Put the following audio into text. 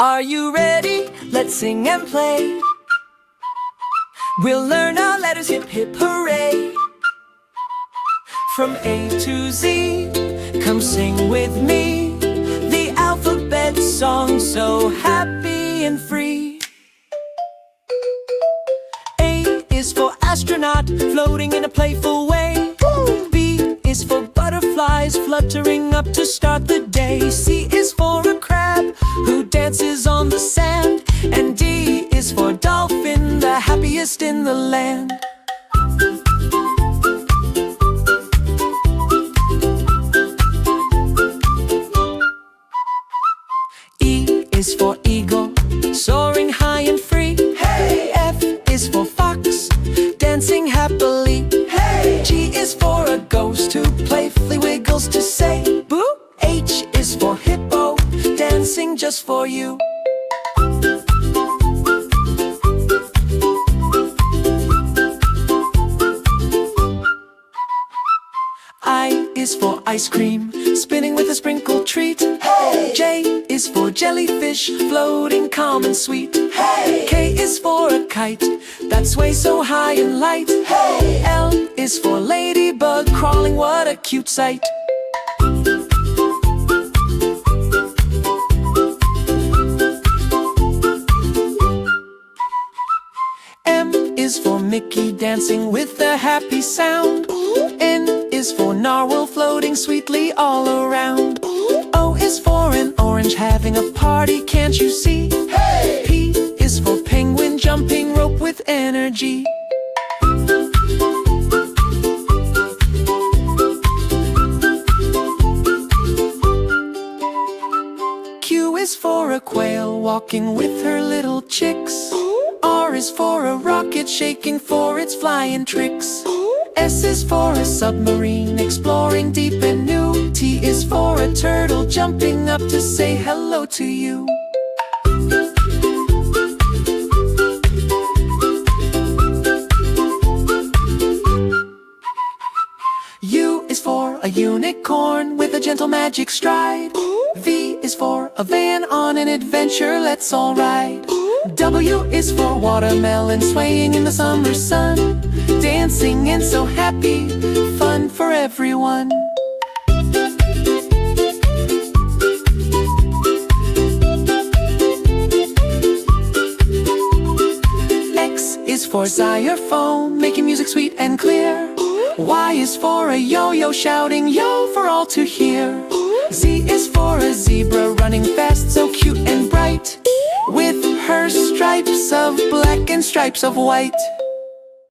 Are you ready? Let's sing and play. We'll learn our letters, hip hip hooray. From A to Z, come sing with me. The alphabet song, so happy and free. A is for astronaut, floating in a playful way. B is for butterflies, fluttering up to start the day. C is for a crab, who dances on the sand. And D is for dolphin, the happiest in the land. E is for eagle, soaring high and free. Hey! F is for fox, dancing happily. Hey! G is for a ghost who playfully wiggles to say boo. H is for hippo, dancing just for you. I is for ice cream, spinning with a sprinkled treat. Hey! J is for jellyfish, floating calm and sweet. Hey! K is for a kite that sways so high and light. Hey! L is for ladybug, crawling, what a cute sight. M is for Mickey, dancing with a happy sound. N is for narwhal, floating sweetly all around. O is for an orange, having a party, can't you see? Hey! P is for penguin, jumping rope with energy. Q is for a quail, walking with her little chicks. R is for a rocket, shaking for its flying tricks. S is for a submarine, exploring deep and new. T is for a turtle, jumping up to say hello to you. U is for a unicorn with a gentle magic stride. V is for a van on an adventure, let's all ride. W is for watermelon, swaying in the summer sun, dancing and so happy, fun for everyone. X is for xylophone, making music sweet and clear. Y is for a yo-yo, shouting yo for all to hear. Z is for a zebra, running fast, so cute and bright, with her stripes of black and stripes of white.